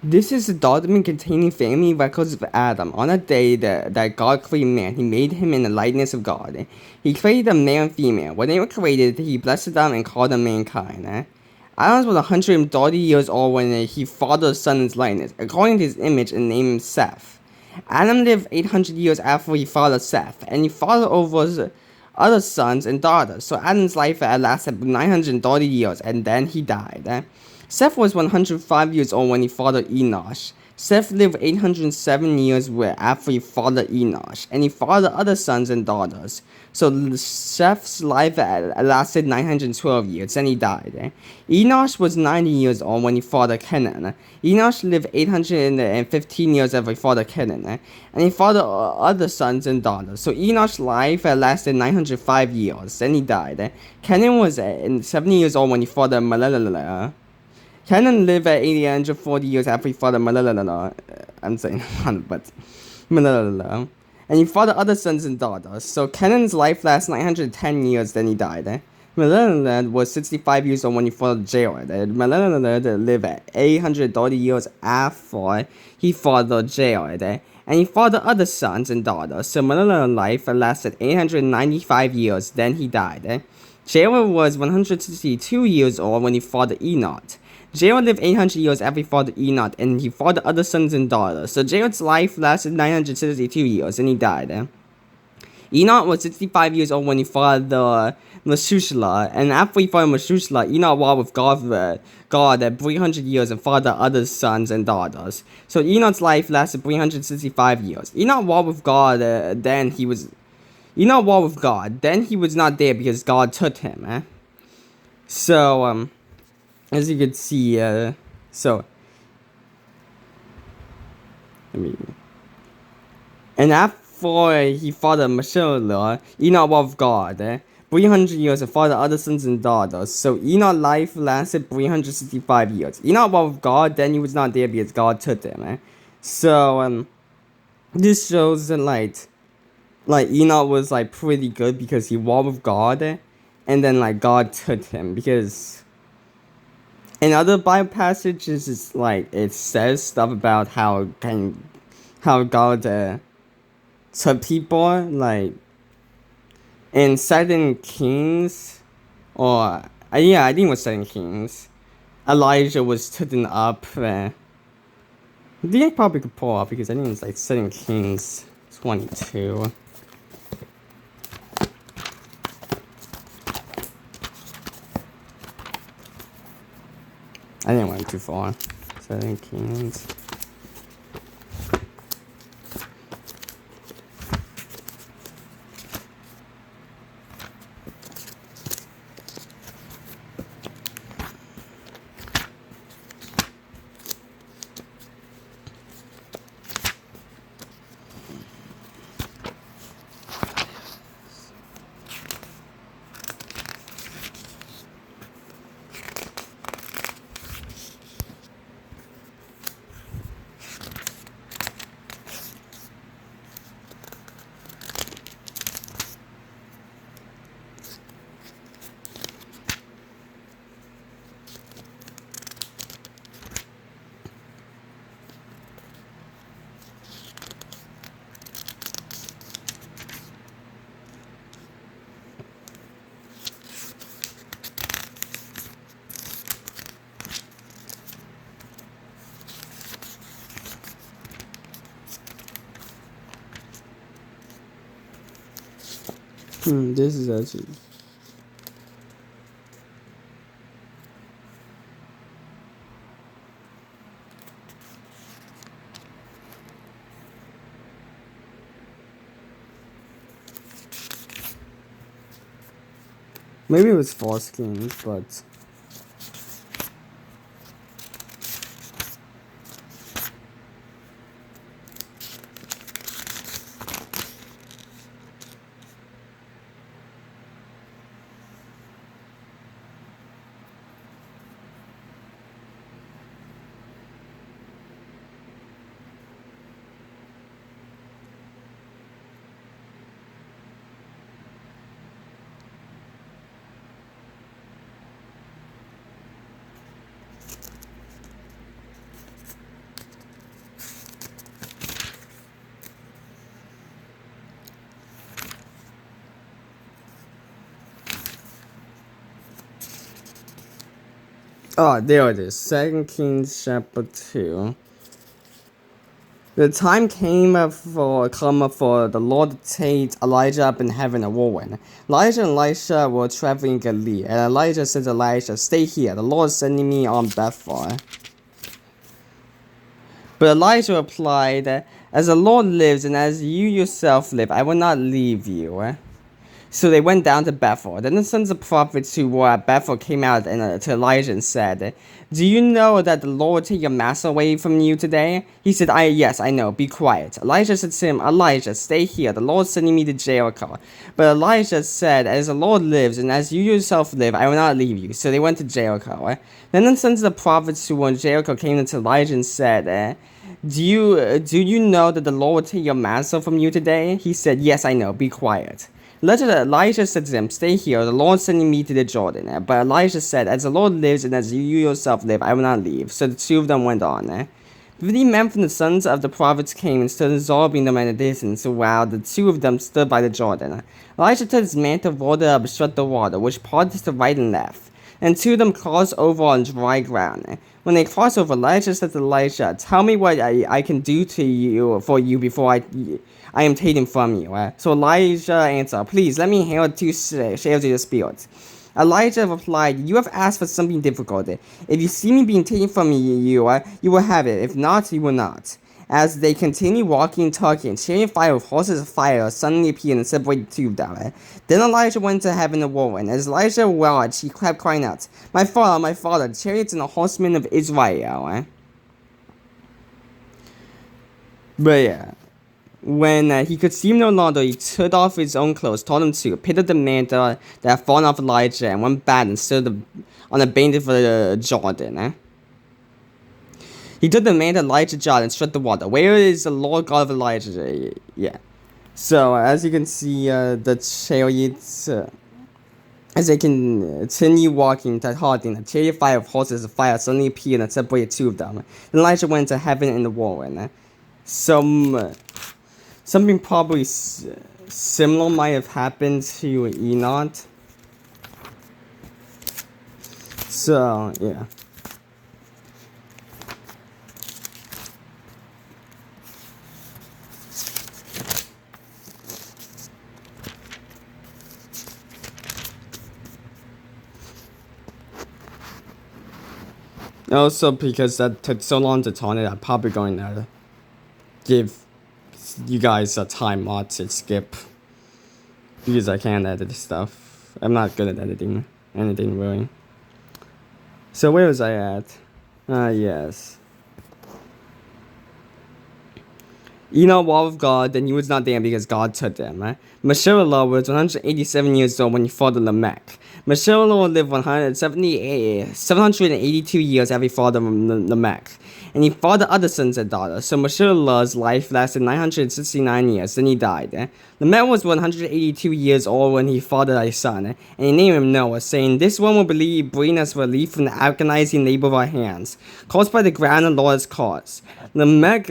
This is a document containing family records of Adam. On a day that God created man, he made him in the likeness of God. He created a male and female. When they were created, he blessed them and called them mankind. Adam was 130 years old when he fathered a son in his likeness, according to his image, and named him Seth. Adam lived 800 years after he fathered Seth, and he fathered over his other sons and daughters. So Adam's life lasted 930 years, and then he died. Seth was 105 years old when he fathered Enosh. Seth lived 807 years after he fathered Enosh, and he fathered other sons and daughters. So Seth's life lasted 912 years, and he died. Enosh was 90 years old when he fathered Kenan. Enosh lived 815 years after he fathered Kenan, and he fathered other sons and daughters. So Enosh's life lasted 905 years, and he died. Kenan was 70 years old when he fathered Mahalalel. Kenan lived at 840 years after he fathered Mahalalel. I'm saying but Mahalalel. And he fathered other sons and daughters. So Kenan's life lasted 910 years, then he died. Mahalalel was 65 years old when he fathered Jared. Mahalalel lived at 830 years after he fathered Jared. And he fathered other sons and daughters. So Mahalalel's life lasted 895 years, then he died. Jared was 162 years old when he fathered Enoch. Jared lived 800 years after he fathered Enoch, and he fathered other sons and daughters. So Jared's life lasted 962 years, and he died. Enoch was 65 years old when he fathered Methuselah, and after he fathered Methuselah, Enoch walked with God at 300 years and fathered other sons and daughters. So Enoch's life lasted 365 years. Enoch walked with God, Enoch walked with God. Then he was not there because God took him. So, as you can see, so, I mean, and after he fathered Methuselah, Enoch walked with God. 300 years and fathered other sons and daughters. So Enoch's life lasted 365 years. Enoch walked with God, then he was not there because God took him. So, this shows that, like Enoch was like pretty good because he walked with God, and then like God took him. Because in other Bible passages, it's like it says stuff about how God took people, like in Second Kings, or yeah, I think it was Second Kings. Elijah was taken up. I think I probably could pull up because I think it's like Second Kings 22. I didn't went too far. 7 Kings. This is actually. Maybe it was False Kings, but. Oh, there it is. 2 Kings chapter 2. The time came for the Lord to take Elijah up in heaven a whirlwind. Elijah and Elisha were traveling in Galilee, and Elijah said to Elisha, "Stay here, the Lord is sending me on Bethel." But Elijah replied, "As the Lord lives and as you yourself live, I will not leave you." So they went down to Bethel. Then the sons of prophets who were at Bethel came out to Elijah and said, "Do you know that the Lord will take your master away from you today?" He said, Yes, I know. Be quiet." Elijah said to him, "Elijah, stay here. The Lord is sending me to Jericho." But Elijah said, "As the Lord lives and as you yourself live, I will not leave you." So they went to Jericho. Then the sons of the prophets who were in Jericho came to Elijah and said, do you know that the Lord will take your master from you today?" He said, "Yes, I know. Be quiet." Elijah said to them, "Stay here, the Lord is sending me to the Jordan." But Elijah said, "As the Lord lives and as you yourself live, I will not leave." So the two of them went on. 50 men from the sons of the prophets came and stood absorbing them at a distance, while the two of them stood by the Jordan. Elijah took his mantle, rolled it up, and struck the water, which parted to right and left. And two of them crossed over on dry ground. When they crossed over, Elijah said to Elisha, "Tell me what I can do for you before I am taken from you." So Elijah answered, "Please let me handle 2 shares of your spirit." Elijah replied, "You have asked for something difficult. If you see me being taken from you, you will have it. If not, you will not." As they continued walking and talking, and chariot fire with horses of fire suddenly appeared and separated the two of them. Then Elijah went to heaven a whirlwind. As Elijah watched, he kept crying out, my father, the chariots and the horsemen of Israel." But yeah. When he could see him no longer, he took off his own clothes, told him to, picked up the mantle that had fallen off Elijah, and went back and stood on the bank of the Jordan. He took the mantle Elijah dropped and struck the water. Where is the Lord God of Elijah? Yeah. So, as you can see, the chariots, as they continue walking, halting, a chariot fire of horses of fire suddenly appeared and separated two of them. Then Elijah went to heaven in the whirlwind. Something probably similar might have happened to Enoch. So, yeah. Also, because that took so long to turn it, I'm probably going to give you guys a time mod to skip, because I can't edit stuff. I'm not good at editing anything really. So where was I at? Yes. Enoch walked with God, and he was not there because God took them. Methuselah was 187 years old when he fathered Lamech. Methuselah lived 782 years after he fathered Lamech. And he fathered other sons and daughters, so Methuselah's life lasted 969 years, then he died. Lamech was 182 years old when he fathered a son, and he named him Noah, saying, "This one will bring us relief from the agonizing labor of our hands, caused by the ground the Lord has caused." Lamech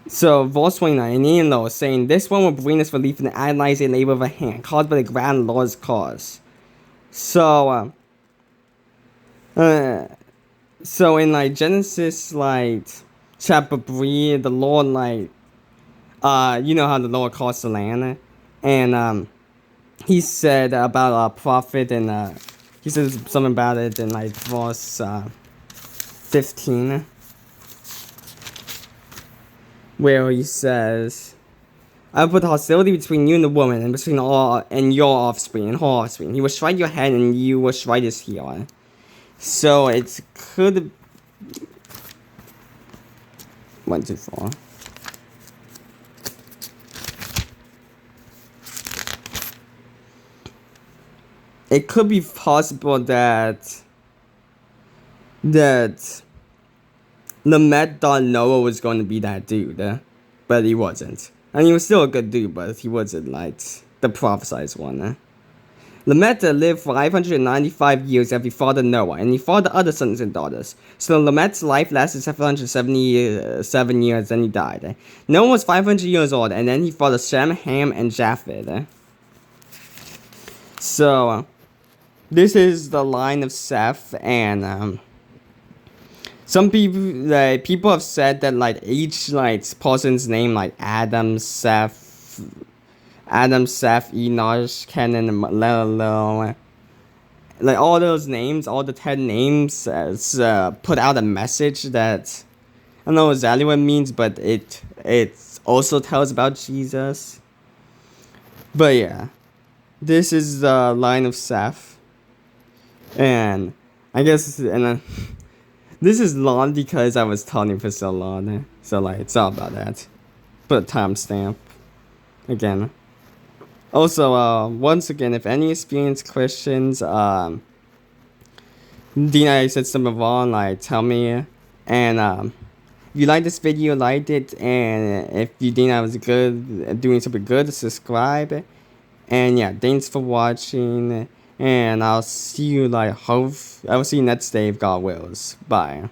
So verse 29, and he Noah, saying, "This one will bring us relief from the agonizing labor of our hand, caused by the ground the Lord has caused." So in Genesis chapter 3, the Lord you know how the Lord caused the land, and he said about a prophet, and he says something about it in verse 15, where he says, "I will put hostility between you and the woman, and between your offspring and her offspring. He will strike your head, and you will strike his heel." So it could 1, 2, 4. It could be possible that Lamech thought Noah was going to be that dude, but he wasn't. And he was still a good dude, but he wasn't the prophesied one. Lamech lived for 595 years after he fathered Noah, and he fathered other sons and daughters. So Lamech's life lasted 777 years, then he died. Noah was 500 years old, and then he fathered Shem, Ham, and Japheth. So this is the line of Seth, and some people have said that like each like person's name, like Adam, Seth, Enosh, Kenan, and Malelo, like all those names, all the 10 names, put out a message that I don't know exactly what it means, but it also tells about Jesus. But yeah, this is the line of Seth, and I guess this is long because I was talking for so long. So like it's all about that. Put a timestamp again. Also, once again, if any experienced Christians, Dina said something wrong, like tell me. And if you like this video, liked it, and if you think I was good, doing something good, subscribe. And yeah, thanks for watching. And I'll see you I will see you next day if God wills. Bye.